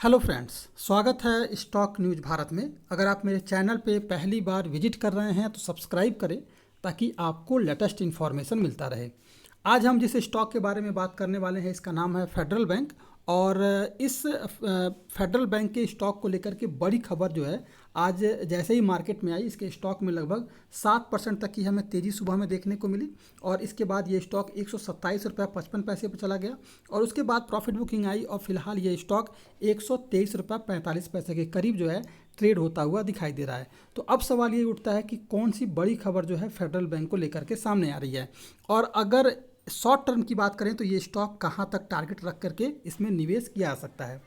Hello friends, स्वागत है stock news Bharat में। अगर आप मेरे चैनल पे पहली बार विजिट कर रहे हैं तो सब्सक्राइब करें ताकि आपको लेटेस्ट इन्फॉर्मेशन मिलता रहे। आज हम जिस स्टॉक के बारे में बात करने वाले हैं इसका नाम है फेडरल बैंक। और इस फेडरल बैंक के स्टॉक को लेकर के बड़ी खबर जो है आज जैसे ही मार्केट में आई, इसके स्टॉक में लगभग 7% तक की हमें तेज़ी सुबह में देखने को मिली। और इसके बाद ये स्टॉक 127 रुपये 55 पैसे पर चला गया और उसके बाद प्रॉफिट बुकिंग आई और फिलहाल ये स्टॉक 123 रुपये 45 पैसे के करीब जो है ट्रेड होता हुआ दिखाई दे रहा है। तो अब सवाल ये उठता है कि कौन सी बड़ी खबर जो है फेडरल बैंक को लेकर के सामने आ रही है, और अगर शॉर्ट टर्म की बात करें तो ये स्टॉक कहाँ तक टारगेट रख करके इसमें निवेश किया जा सकता है।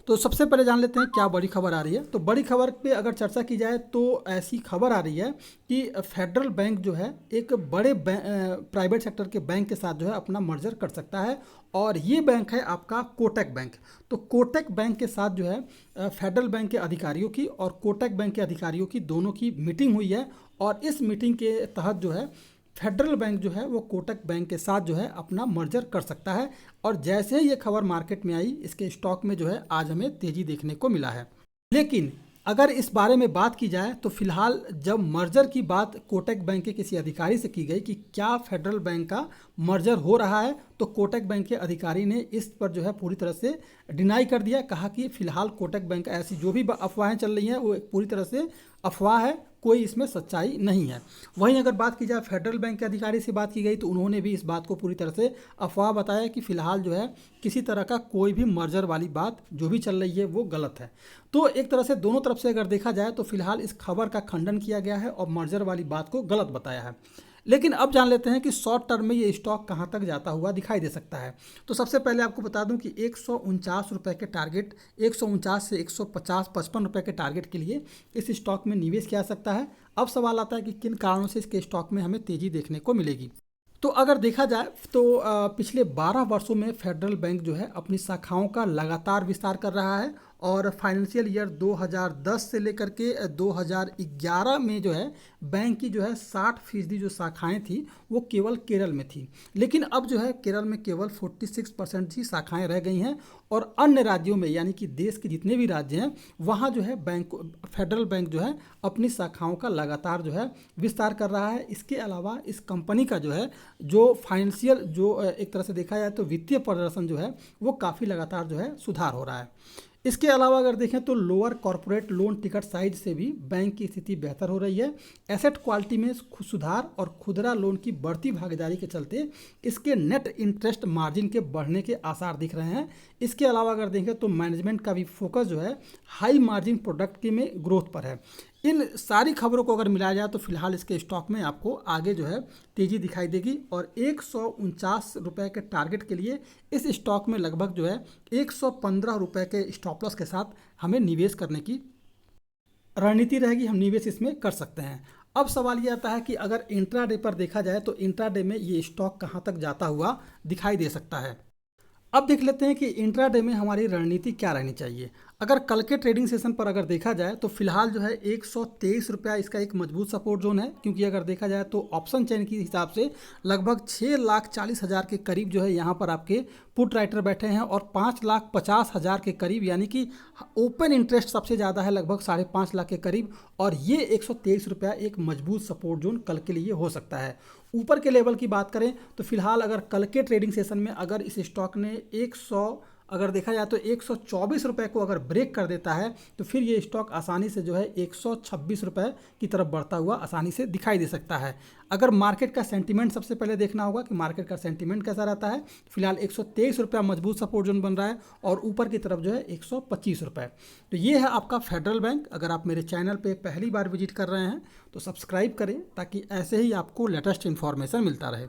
तो सबसे पहले जान लेते हैं क्या बड़ी खबर आ रही है। तो बड़ी खबर पे अगर चर्चा की जाए तो ऐसी खबर आ रही है कि फेडरल बैंक जो है एक बड़े प्राइवेट सेक्टर के बैंक के साथ जो है अपना मर्जर कर सकता है, और ये बैंक है आपका कोटक बैंक। तो कोटक बैंक के साथ जो है फेडरल बैंक के अधिकारियों की और कोटक बैंक के अधिकारियों की दोनों की मीटिंग हुई है, और इस मीटिंग के तहत जो है फेडरल बैंक जो है वो कोटक बैंक के साथ जो है अपना मर्जर कर सकता है। और जैसे ही ये खबर मार्केट में आई, इसके स्टॉक में जो है आज हमें तेज़ी देखने को मिला है। लेकिन अगर इस बारे में बात की जाए तो फिलहाल जब मर्जर की बात कोटक बैंक के किसी अधिकारी से की गई कि क्या फेडरल बैंक का मर्जर हो रहा है, तो कोटक बैंक के अधिकारी ने इस पर जो है पूरी तरह से डिनाई कर दिया। कहा कि फिलहाल कोटक बैंक ऐसी जो भी अफवाहें चल रही हैं वो पूरी तरह से अफवाह है, कोई इसमें सच्चाई नहीं है। वहीं अगर बात की जाए फेडरल बैंक के अधिकारी से बात की गई तो उन्होंने भी इस बात को पूरी तरह से अफवाह बताया कि फिलहाल जो है किसी तरह का कोई भी मर्जर वाली बात जो भी चल रही है वो गलत है। तो एक तरह से दोनों तरफ से अगर देखा जाए तो फिलहाल इस खबर का खंडन किया गया है और मर्जर वाली बात को गलत बताया है। लेकिन अब जान लेते हैं कि शॉर्ट टर्म में ये स्टॉक कहाँ तक जाता हुआ दिखाई दे सकता है। तो सबसे पहले आपको बता दूं कि 149 रुपये के टारगेट, 149 से 150-55 रुपये के टारगेट के लिए इस स्टॉक में निवेश किया जा सकता है। अब सवाल आता है कि किन कारणों से इसके स्टॉक में हमें तेज़ी देखने को मिलेगी। तो अगर देखा जाए तो पिछले 12 वर्षों में फेडरल बैंक जो है अपनी शाखाओं का लगातार विस्तार कर रहा है, और फाइनेंशियल ईयर 2010 से लेकर के 2011 में जो है बैंक की जो है 60% जो शाखाएं थी वो केवल केरल में थी। लेकिन अब जो है केरल में केवल 46% ही शाखाएं रह गई हैं, और अन्य राज्यों में यानी कि देश के जितने भी राज्य हैं वहाँ जो है फेडरल बैंक जो है अपनी शाखाओं का लगातार जो है विस्तार कर रहा है। इसके अलावा इस कंपनी का जो है जो फाइनेंशियल जो एक तरह से देखा जाए तो वित्तीय प्रदर्शन जो है वो काफ़ी लगातार जो है सुधार हो रहा है। इसके अलावा अगर देखें तो lower corporate loan ticket size से भी बैंक की स्थिति बेहतर हो रही है। एसेट क्वालिटी में सुधार और खुदरा लोन की बढ़ती भागीदारी के चलते इसके नेट इंटरेस्ट मार्जिन के बढ़ने के आसार दिख रहे हैं। इसके अलावा अगर देखें तो मैनेजमेंट का भी फोकस जो है हाई मार्जिन प्रोडक्ट के में ग्रोथ पर है। इन सारी खबरों को अगर मिलाया जाए तो फिलहाल इसके स्टॉक में आपको आगे जो है तेज़ी दिखाई देगी, और 149 रुपये के टारगेट के लिए इस स्टॉक में लगभग जो है 115 रुपये के स्टॉप लॉस के साथ हमें निवेश करने की रणनीति रहेगी। हम निवेश इसमें कर सकते हैं। अब सवाल ये आता है कि अगर इंट्राडे पर देखा जाए तो इंट्राडे में ये स्टॉक कहाँ तक जाता हुआ दिखाई दे सकता है। अब देख लेते हैं कि इंट्राडे में हमारी रणनीति क्या रहनी चाहिए। अगर कल के ट्रेडिंग सेशन पर अगर देखा जाए तो फिलहाल जो है 123 रुपया इसका एक मजबूत सपोर्ट जोन है, क्योंकि अगर देखा जाए तो ऑप्शन चेन के हिसाब से लगभग 6,40,000 के करीब जो है यहाँ पर आपके पुट राइटर बैठे हैं, और 5,50,000 के करीब यानी कि ओपन इंटरेस्ट सबसे ज़्यादा है लगभग 5.5 लाख के करीब, और ये 123 रुपया एक मजबूत सपोर्ट जोन कल के लिए हो सकता है। ऊपर के लेवल की बात करें तो फिलहाल अगर कल के ट्रेडिंग सेशन में अगर इस स्टॉक ने अगर देखा जाए तो 124 रुपये को अगर ब्रेक कर देता है तो फिर ये स्टॉक आसानी से जो है 126 रुपये की तरफ बढ़ता हुआ आसानी से दिखाई दे सकता है। अगर मार्केट का सेंटीमेंट सबसे पहले देखना होगा कि मार्केट का सेंटीमेंट कैसा रहता है। फिलहाल 123 रुपया मजबूत सपोर्ट जोन बन रहा है, और ऊपर की तरफ जो है 125 रुपये। तो ये है आपका फेडरल बैंक। अगर आप मेरे चैनल पर पहली बार विजिट कर रहे हैं तो सब्सक्राइब करें ताकि ऐसे ही आपको लेटेस्ट इन्फॉर्मेशन मिलता रहे।